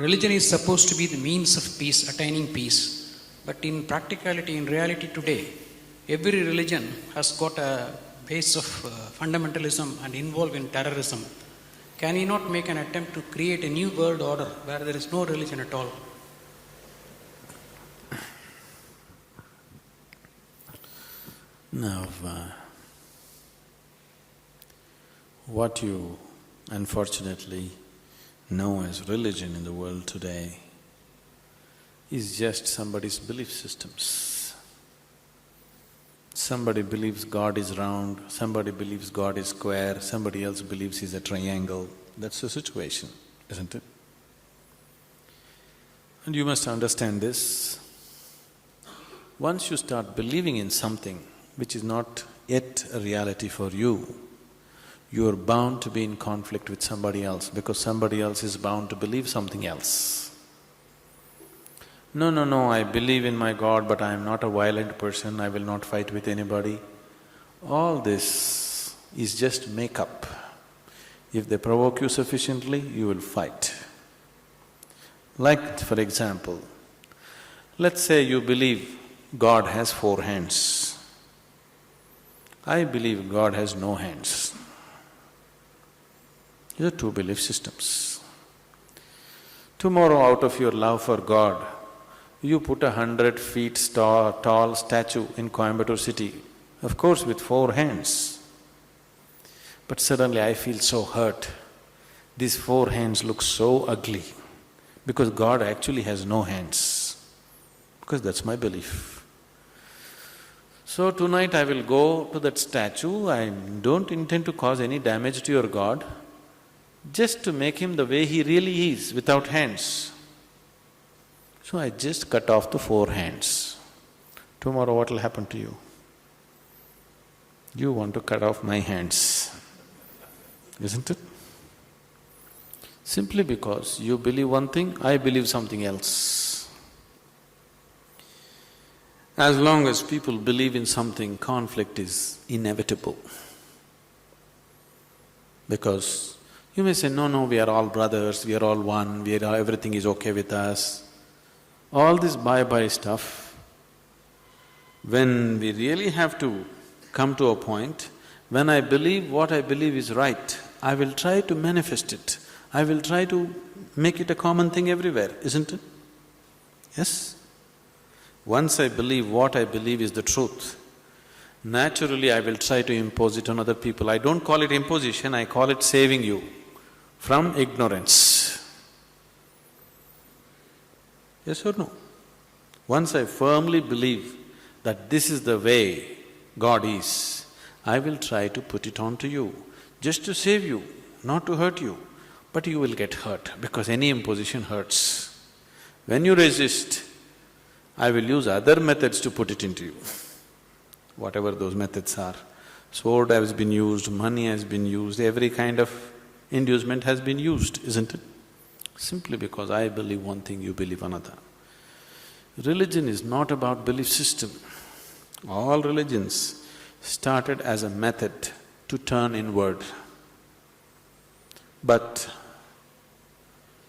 religion is supposed to be the means of peace, attaining peace. But in practicality, in reality today, every religion has got a base of fundamentalism and involved in terrorism. Can he not make an attempt to create a new world order where there is no religion at all? Now, what you unfortunately know as religion in the world today is just somebody's belief systems. Somebody believes God is round, somebody believes God is square, somebody else believes he's a triangle. That's the situation, isn't it? And you must understand this. Once you start believing in something which is not yet a reality for you, you are bound to be in conflict with somebody else because somebody else is bound to believe something else. No, I believe in my God, but I am not a violent person, I will not fight with anybody. All this is just make-up. If they provoke you sufficiently, you will fight. Like, for example, let's say you believe God has 4 hands. I believe God has no hands. These are 2 belief systems. Tomorrow, out of your love for God, you put 100 feet tall statue in Coimbatore city, of course with 4 hands. But suddenly I feel so hurt. These 4 hands look so ugly because God actually has no hands, because that's my belief. So tonight I will go to that statue, I don't intend to cause any damage to your God, just to make him the way he really is, without hands. So I just cut off the 4 hands. Tomorrow what will happen to you? You want to cut off my hands, isn't it? Simply because you believe one thing, I believe something else. As long as people believe in something, conflict is inevitable. Because you may say, no, we are all brothers, we are all one, everything is okay with us. All this bye-bye stuff, when we really have to come to a point, when I believe what I believe is right, I will try to manifest it. I will try to make it a common thing everywhere, isn't it? Yes? Once I believe what I believe is the truth, naturally I will try to impose it on other people. I don't call it imposition, I call it saving you from ignorance. Yes or no? Once I firmly believe that this is the way God is, I will try to put it on to you, just to save you, not to hurt you. But you will get hurt because any imposition hurts. When you resist, I will use other methods to put it into you, whatever those methods are. Sword has been used, money has been used, every kind of inducement has been used, isn't it? Simply because I believe one thing, you believe another. Religion is not about belief system. All religions started as a method to turn inward. But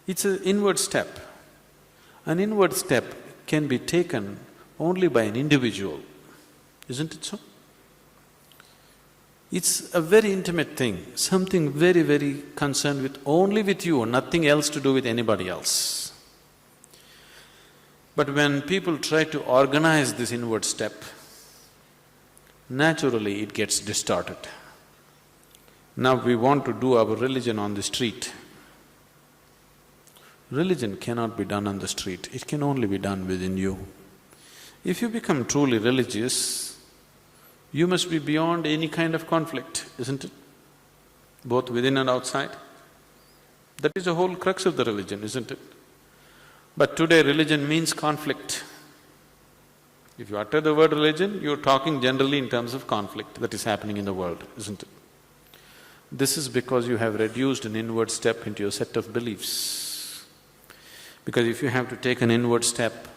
it's an inward step. An inward step can be taken only by an individual, isn't it so? It's a very intimate thing, something very, very concerned with only with you, nothing else to do with anybody else. But when people try to organize this inward step, naturally it gets distorted. Now we want to do our religion on the street. Religion cannot be done on the street, it can only be done within you. If you become truly religious, you must be beyond any kind of conflict, isn't it? Both within and outside. That is the whole crux of the religion, isn't it? But today religion means conflict. If you utter the word religion, you're talking generally in terms of conflict that is happening in the world, isn't it? This is because you have reduced an inward step into your set of beliefs. Because if you have to take an inward step,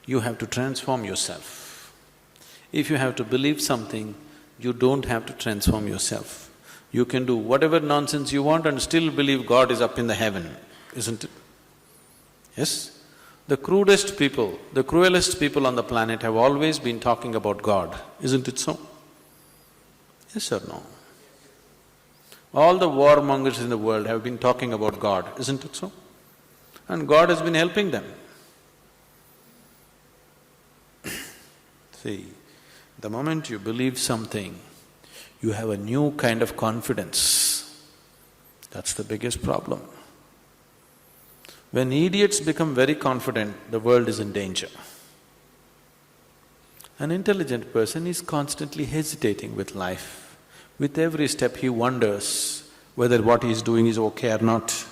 you have to transform yourself. If you have to believe something, you don't have to transform yourself. You can do whatever nonsense you want and still believe God is up in the heaven. isn't it? Yes? The crudest people, the cruelest people on the planet have always been talking about God, isn't it so? Yes or no? All the warmongers in the world have been talking about God, isn't it so? And God has been helping them. See, the moment you believe something, you have a new kind of confidence. That's the biggest problem. When idiots become very confident, the world is in danger. An intelligent person is constantly hesitating with life. With every step he wonders whether what he is doing is okay or not.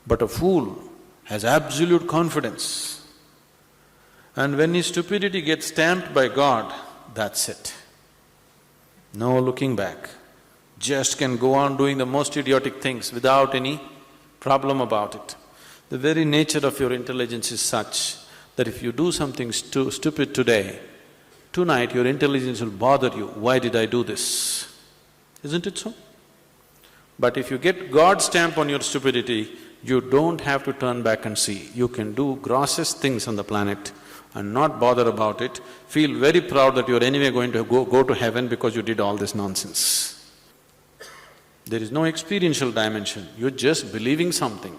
But a fool has absolute confidence. And when his stupidity gets stamped by God, that's it. No looking back. Just can go on doing the most idiotic things without any problem about it. The very nature of your intelligence is such that if you do something stupid today, tonight your intelligence will bother you, why did I do this? Isn't it so? But if you get God's stamp on your stupidity, you don't have to turn back and see. You can do grossest things on the planet and not bother about it, feel very proud that you're anyway going to go to heaven because you did all this nonsense. There is no experiential dimension, you're just believing something.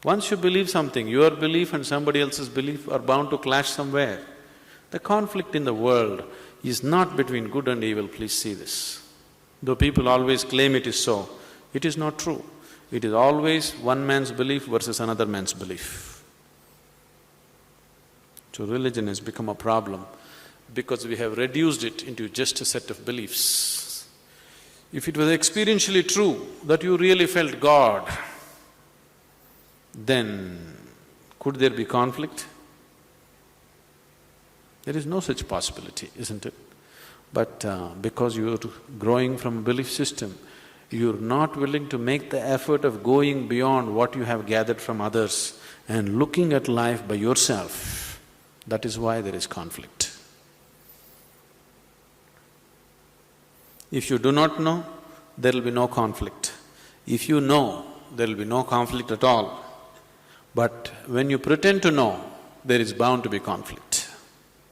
Once you believe something, your belief and somebody else's belief are bound to clash somewhere. The conflict in the world is not between good and evil, please see this. Though people always claim it is so, it is not true. It is always one man's belief versus another man's belief. So religion has become a problem because we have reduced it into just a set of beliefs. If it was experientially true that you really felt God, then could there be conflict? There is no such possibility, isn't it? But because you're growing from a belief system, you're not willing to make the effort of going beyond what you have gathered from others and looking at life by yourself. That is why there is conflict. If you do not know, there will be no conflict. If you know, there will be no conflict at all. But when you pretend to know, there is bound to be conflict.